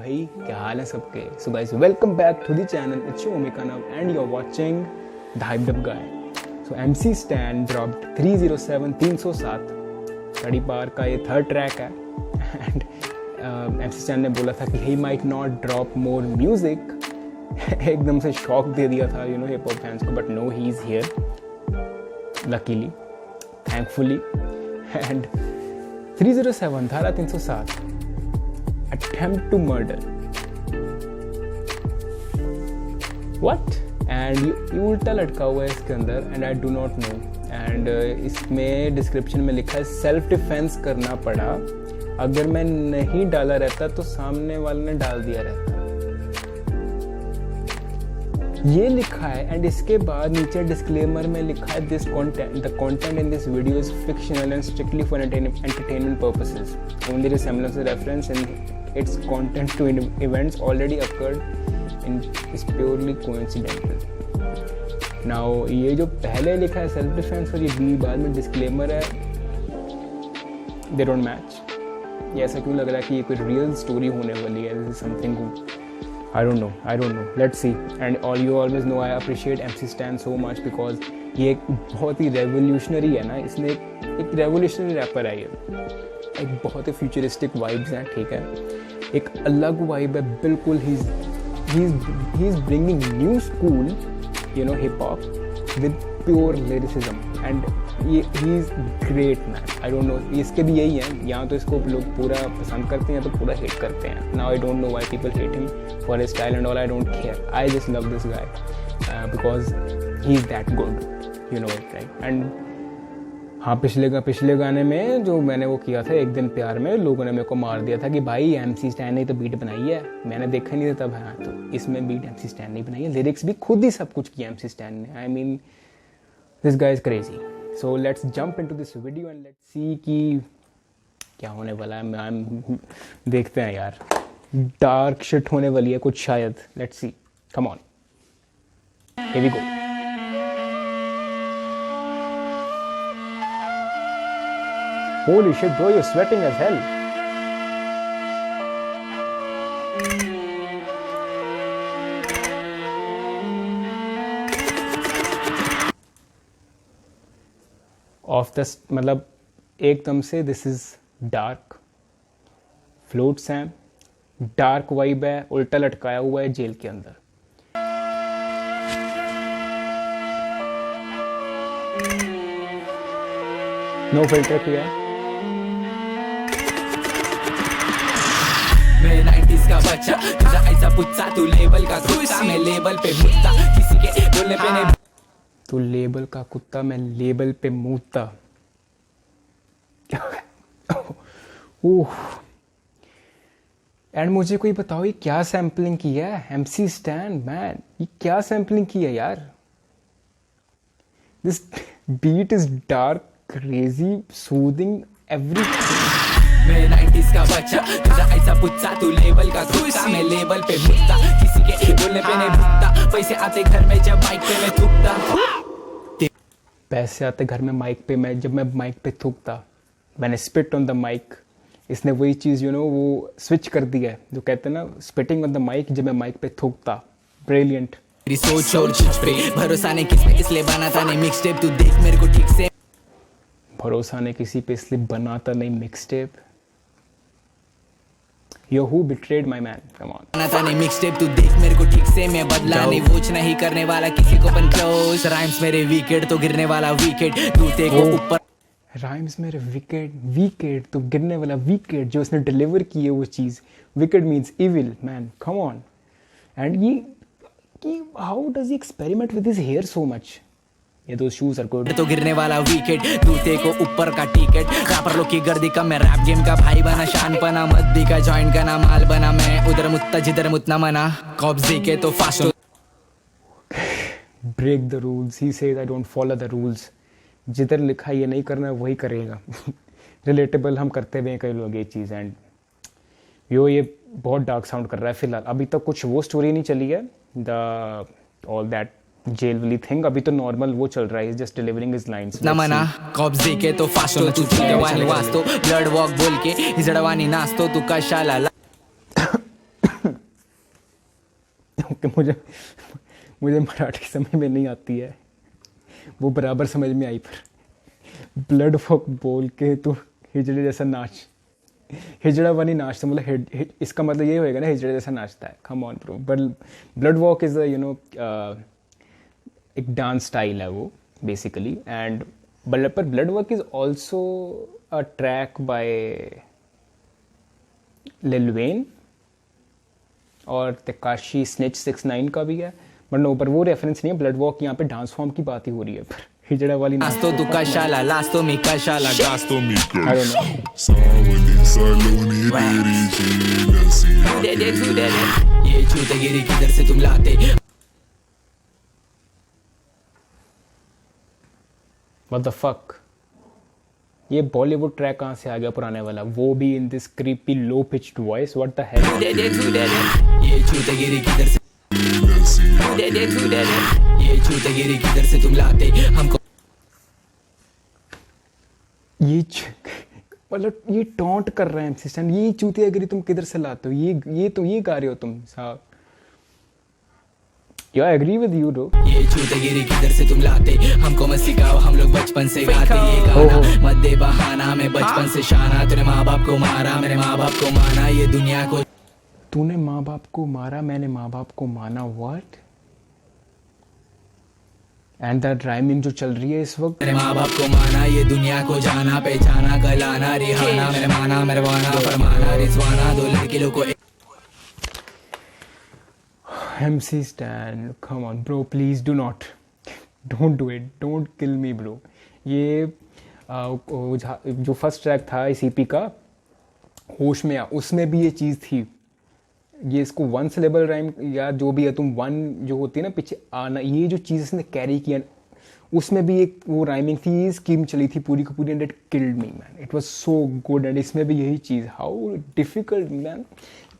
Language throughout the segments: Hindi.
भाई, क्या हाल है सबके। So guys, welcome back to the channel. It's your Omika now and you are watching the hyped up guy. So MC Stan dropped 307 कड़ी पार का ये थर्ड ट्रैक है एंड एमसी स्टैन ने बोला था कि he might not drop more music. एकदम से शॉक दे दिया था हिप हॉप फैंस को, but no, he is here luckily, thankfully. And 307 धारा 307 attempt to murder. What? And ये उल्टा लटका हुआ है इसके अंदर and I do not know. And इसमें डिस्क्रिप्शन में लिखा है सेल्फ डिफेंस करना पड़ा, अगर मैं नहीं डाला रहता तो सामने वाले ने डाल दिया रहता, ये लिखा है। एंड इसके बाद नीचे डिस्क्लेमर में लिखा है this content, the content in this video is fictional and strictly for entertainment purposes. Only resemblance to reference and its content to events already occurred and is purely coincidental. Now ये जो पहले लिखा है सेल्फ डिफेंस और ये बी बाद में डिस्क्लेमर है, they don't match. ये ऐसा क्यों लग रहा है कि ये कोई रियल स्टोरी होने वाली है? This is something I don't know. Let's see. And you always know I appreciate MC Stan so much because ये एक बहुत ही रेवोल्यूशनरी है ना। इसने एक रेवोल्यूशनरी रैपर है, ये एक बहुत ही फ्यूचरिस्टिक वाइब्स हैं, ठीक है, एक अलग वाइब है बिल्कुल। He is bringing new school hip hop with pure lyricism and he is great man. I don't no, इसके भी यही है, यहाँ तो इसको लोग पूरा पसंद करते हैं तो पूरा हेट करते हैं। Now I don't know why people hate him for his style and all. I don't care, I just love this guy because he is that good, you know it, right. And हाँ, पिछले गाने में जो मैंने वो किया था एक दिन प्यार में, लोगों ने मेरे को मार दिया था कि भाई एमसी स्टैन ने तो बीट बनाई है, मैंने देखा नहीं था तब। हाँ, तो इसमें बीट एमसी स्टैन ने बनाई है, लिरिक्स भी खुद ही सब कुछ किया एमसी स्टैन ने। I mean this guy is crazy. So let's jump into this video and let's see कि क्या होने वाला है। देखते हैं यार, डार्क शिट होने वाली है कुछ शायद। Let's see, come on, here we go. Holy shit, bro, you're sweating as hell. Off the मतलब एकदम से दिस इज डार्क, फ्लोट्स हैं, डार्क वाइब है, उल्टा लटकाया हुआ है जेल के अंदर। नो फिल्टर किया है। मैं 90s का बच्चा, तुझा ऐसा पुच्चा, तू लेबल का कुत्ता, मैं लेबल पे मुत्ता, किसी के बोलने पे नहीं। तू लेबल का कुत्ता, मैं लेबल पे मुत्ता। ओह, एंड मुझे कोई बताओ ये क्या सैम्पलिंग की है एमसी स्टैन मैन? ये क्या सैम्पलिंग की है यार? This beat is dark, crazy, soothing, everything. मैं 90s का बच्चा, तुझा ऐसा पुच्चा, तू लेबल का कुत्ता, मैं लेबल पे मुत्ता, किसी के बोलने पे नहीं भुगता, पैसे आते घर में जब माइक पे मैं थूकता, पैसे आते घर में माइक पे मैं जब मैं माइक पे थूकता, मैंने स्पिट ऑन द माइक। इसने वही चीज़ वो स्विच कर दी है जो कहते हैं ना, स्पिटिंग ऑन द माइक, जब मैं माइक पे थूकता। ब्रिलियंट। तेरी सोच और तुझ पे भरोसा नहीं किस पे, इसलिए बनाता नहीं मिक्स टेप, तू देख मेरे को ठीक से। भरोसा नहीं किसी पे इसलिए बनाता नहीं mix tape. Yo, who betrayed my man? Come on. बनाता नहीं मिक्स टेप, तू देख मेरे को ठीक से, मैं बदला नहीं, वोच नहीं करने वाला किसी को बन क्लोज। राइम्स मेरे विकेट तो गिरने वाला विकेट, दूते को ऊपर। राइम्स मेरे विकेट तो गिरने वाला विकेट, जो उसने डिलीवर की है वो चीज़। Wicked means evil man, come on. And ये how does he experiment with his hair so much? ये दो शूज आर गुड। तो गिरने वाला विकेट, दूते को ऊपर का टिकट, रैपर लोग की गर्दी का, मैं रैप गेम का भाई बना, शान बना, मद्दी का जॉइंट का ना माल बना, मैं उधर मुत्ता जिधर मुतना मना, कब्जे के तो fast. Break the rules, he says I don't follow the rules. जिधर लिखा ये नहीं करना वही करेगा। रिलेटेबल हम करते हुए कई लोग ये चीज़। एंड ये बहुत डार्क साउंड कर रहा है फिलहाल। अभी तक कुछ वो स्टोरी नहीं चली है, द ऑल दैट जेल वाली थिंग। अभी तो नॉर्मल वो चल रहा है, जस्ट डिलीवरिंग हिज लाइंस। ना मना कब्जे के तो फास्टो, तू जवानी वास्तो, ब्लड वॉक बोल के हिजड़वानी नास्तो, तू कशाला मुझे मुझे मराठी समझ में नहीं आती है, वो बराबर समझ में आई, पर ब्लड वॉक बोल के तो हिजड़े जैसा नाच, हिजड़ा वाली नाचता, मतलब इसका मतलब ये होएगा ना हिजड़े जैसा नाचता है। Come on bro, but blood walk is एक डांस स्टाइल है वो बेसिकली, एंड पर blood walk is also a track bye Lil Wayne और तकाशी स्निच 6ix9ine का भी है, बट नो, पर वो रेफरेंस नहीं है। ब्लड वॉक यहाँ पे डांस फॉर्म की बात ही हो रही है, पर हिजड़ा वाली Lasto tu kashala, lasto mi kashala, gasto mi I don't know. सावली सालोनी तेरी जेलसी ये चूतेगिरी किधर से तुम लाते? What the fuck? ये बॉलीवुड ट्रैक कहाँ से आ गया पुराने वाला, वो भी in this creepy low pitched voice, what the hell. ये चूतेगिरी किधर से ये चूतेगिरी किधर से तुम लाते हमको? मतलब ये टॉन्ट कर रहे हैं एमसी स्टैन, ये चूतियागिरी तुम किधर से लाते हो, ये गा रहे हो तुम साहब। या I agree with you bro. ये चूतेगिरी किधर से तुम लाते हमको मत सिखाओ, हम लोग बचपन से गाते ये गाना, मत दे बहाना, मैं बचपन से शाना, तेरे माँ बाप को मारा, मेरे माँ बाप को माना, ये दुनिया को तूने माँ बाप को मारा, मैंने माँ बाप को माना, व्हाट? एंड दैट राइमिंग जो चल रही है इस वक्त, मेरे माँ बाप को माना, ये दुनिया को जाना, पहचाना, गलाना, रिहाना, मेरे माना, मेरे वाना, फरमाना, रिजवाना, दो लड़के लोग को MC Stan, come on bro, please do not, don't do it, don't kill me bro। ये जो फर्स्ट ट्रैक था इस EP का होश में आ, उसमें भी ये चीज़ थी, ये इसको वन सिलेबल राइम या जो भी है, तुम वन जो होती है ना पीछे आना, ये जो चीज़ इसने कैरी किया, उसमें भी एक वो राइमिंग थी, ये स्कीम चली थी पूरी की पूरी, and it killed me man, it was so good. And इसमें भी यही चीज़, हाउ डिफिकल्ट मैन,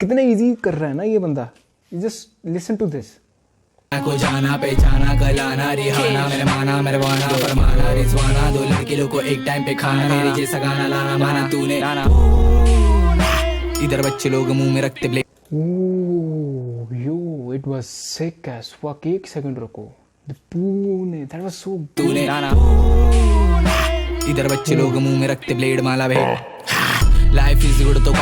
कितना इजी कर रहा है ना ये बंदा, जस्ट लिसन टू दिस। को जाना, पहचाना, गलाना, रिहाना, मेरे माना, मेरे वाना, फरमाना, रिजवाना, दो लड़के लोग को एक टाइम पे खाना, मेरे जैसा गाना लाना, माना तूने इधर बच्चे लोग मुंह में रखते blade. Oh, yo, it was sick as fuck. एक सेकंड रुको, the Pune, that was so good. तूने इधर बच्चे लोग मुंह में रखते ब्लेड, माला भेड़, लाइफ इज गुड तो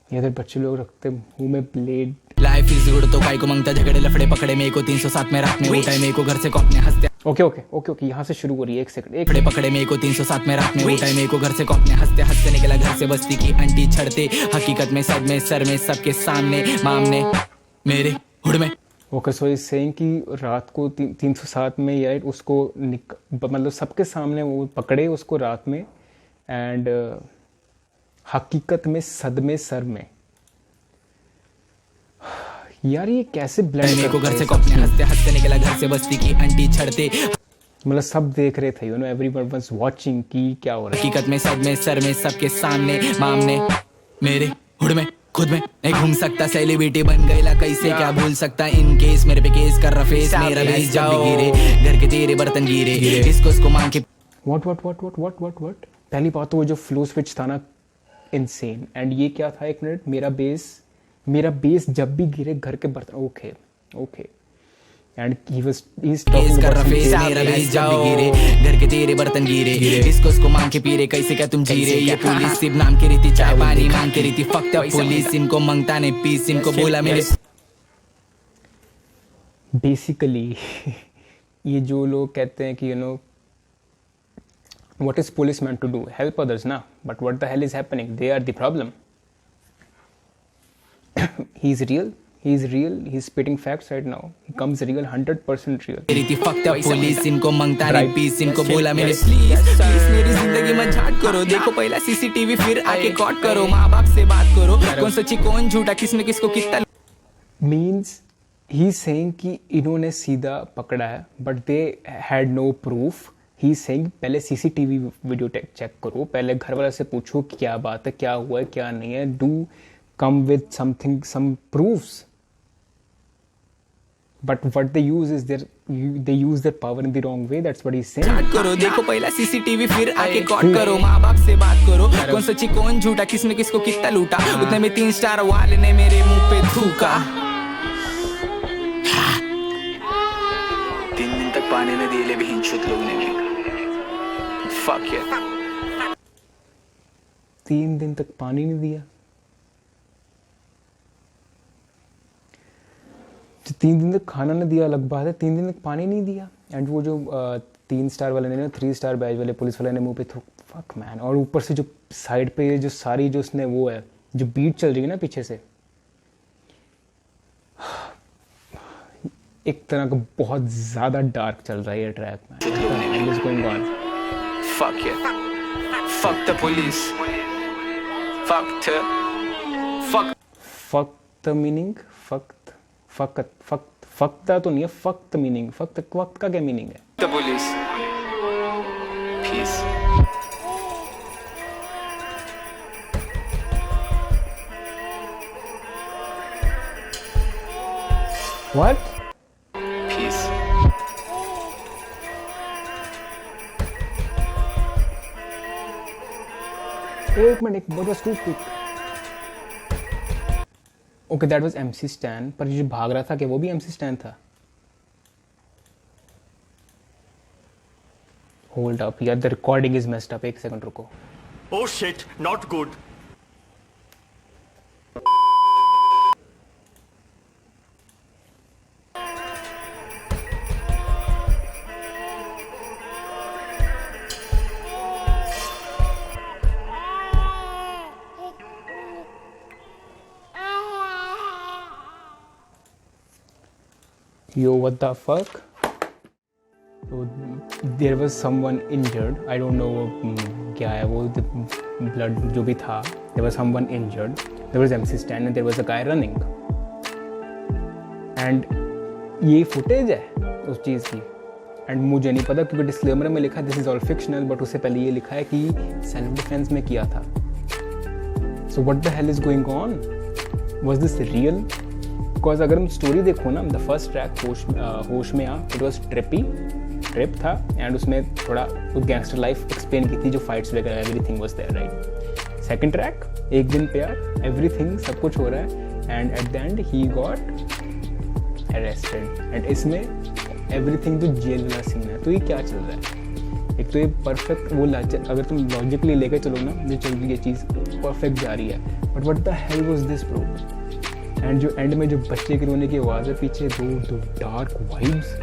इधर बच्चे लोग रखते मुंह में ब्लेड, लाइफ इज गुड तो काई को मंगता, झगड़े लफड़े पकड़े, मेरे को 307 में रात में उठाए, मेरे को घर से कॉपने हंसते। ओके यहाँ से शुरू हो रही है, एक सेकंड, एक लफड़े पकड़े, मेरे को 307 में रात में उठाए, मेरे को घर से कॉपने हंसते हंसते, निकला घर से बस्ती की आंटी छड़ते, हकीकत में सद में सर में सबके सामने मामने मेरे हुड में। ओके, सो इज सेइंग कि रात को 307 में या उसको मतलब सबके सामने वो पकड़े उसको रात में, एंड हकीकत में सद में सर में। यार ये कैसे ब्लेंड, मेरे को घर से कॉपने हंसते हंसते, निकला घर से बस्ती की आंटी छड़ते, मतलब सब देख रहे थे, you know everyone was watching कि क्या हो रहा है। हकीकत में सद में सर में सबके सामने मामने मेरे हुड में खुद में नहीं घूम सकता, सेलिब्रिटी बन गईला कैसे, क्या भूल सकता, इन केस मेरे पे केस कर रहा फेस, मेरा बेस जब भी गिरे, घर के तेरे बर्तन गिरे, इसको उसको मांग के व्हाट पहली बात तो वो जो फ्लो स्विच था ना, इनसेन। एंड ये क्या था, एक मिनट, मेरा बेस जब भी गिरे घर के बर्तन, ओके एंड ही केस कर रहा फेस, मेरा बेस जब भी गिरे, घर के तेरे बर्तन गिरे, इसको उसको मांग के पी रहे, कैसे क्या तुम जी रहे, ये पुलिस सिर्फ नाम की रीति, चाय पानी मांग के रीति, फक्त पुलिस इनको मांगता ने पीस, इनको बोला मेरे बेसिकली ये जो लोग कहते हैं कि you know what is police meant to do, help others na, but what the hell is happening, they are the problem। he's real, he's spitting facts right now, he comes real, 100% real। रीति फक्त पुलिस इनको मांगता ने पीस, इनको बोला मेरे प्लीज मेरी जिंदगी में झाट करो, देखो पहला सीसीटीवी फिर आके कॉट करो, माँ बाप से बात करो, कौन सच्ची कौन झूठा, किसने किसको कितना, means he's saying कि इन्होंने सीधा पकड़ा है but they had no proof। He saying पहले सीसीटीवी वीडियो चेक करो, पहले घर वाले से पूछो कि क्या बात है, क्या हुआ है, क्या नहीं है, do come with something, some proofs. But what they use is they use their power in the wrong way, that's what he's saying। झाट करो, देखो पहला सीसीटीवी फिर आके कॉट करो, माँ बाप से बात करो, कौन सच्ची कौन झूठा, किसने किसको कितना लूटा, उतने में 3 स्टार वाले ने मेरे मुंह पे थूका। पानी ने दिए भी हिंचुत लोग ने भी फक यार 3 दिन तक पानी नहीं दिया। 3 दिन तक खाना नहीं दिया अलग बात है, 3 दिन तक पानी नहीं दिया। एंड वो जो 3 स्टार वाले ने 3 स्टार बैच वाले पुलिस वाले ने मुंह पे फक मैन। और ऊपर से जो साइड पे जो सारी जो उसने वो है जो बीट चल रही है ना पीछे से, एक तरह का बहुत ज़्यादा डार्क चल रहा है ये ट्रैक में। Fuck yeah. Fuck the police. Fuck the meaning. फकता तो नहीं है, fuck the meaning. वक्त का क्या मीनिंग है? The police. Peace. What? Peace. एक minute, what was too quick? Okay, that was MC Stan, पर जो भाग रहा था क्या वो भी MC Stan था? Hold up, यार the recording is messed up. 1 second रुको. Oh shit, not good. Yo, what the fuck? So there was someone injured. I don't know क्या है वो, blood जो भी था. There was someone injured. There was MC Stan and there was a guy running. And ये footage है उस चीज़ की. And मुझे नहीं पता क्योंकि डिस्क्लेमर में लिखा this is all fictional, but उससे पहले ये लिखा है कि self defense में किया था. So what the hell is going on? Was this real? Because अगर हम स्टोरी देखो ना, द फर्स्ट ट्रैक होश में आ, इट वॉज ट्रिप था एंड उसमें थोड़ा गैंगस्टर लाइफ एक्सप्लेन की थी, जो फाइट्स वगैरह everything was there right. Second track एक दिन प्यार, एवरीथिंग सब कुछ हो रहा है and at the end he got arrested. And इसमें एवरीथिंग तो जेल वाला सीन है। तो ये क्या चल रहा है? एक तो ये परफेक्ट वो अगर तुम लॉजिकली लेके चलो ना, जो चल रही है चीज़ परफेक्ट जा रही है, but what the hell was this bro? And जो एंड में जो बच्चे के रोने की आवाज़ है पीछे, दो dark vibes.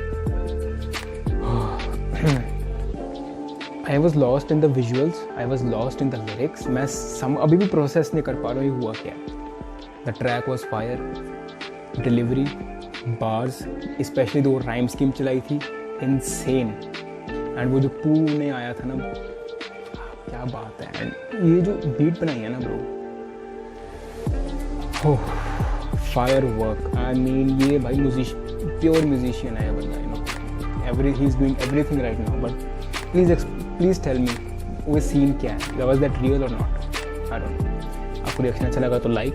I was lost in the visuals, I was lost in the lyrics. मैं अभी भी प्रोसेस नहीं कर पा रहा हूँ ये हुआ क्या। The track was fire, delivery, bars, specially दो राइम स्कीम चलाई थी, इनसेन। एंड वो जो पुणे आया था ना, क्या बात है। एंड ये जो बीट बनाई है ना bro, fire work. I mean ये भाई प्योर म्यूजिशियन है बंदा, you know. He is doing everything right now. But please tell me वो सीन क्या है, वाज दैट रियल और नॉट? I don't know. आपको रिएक्शन अच्छा लगा तो like,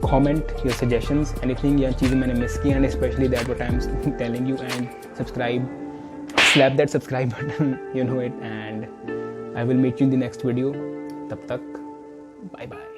comment your suggestions, anything या चीज़ें मैंने मिस की, and specially that what I am telling you. And subscribe, slap that subscribe button, you know it, and I will meet you in the next video. Tab tak, bye bye.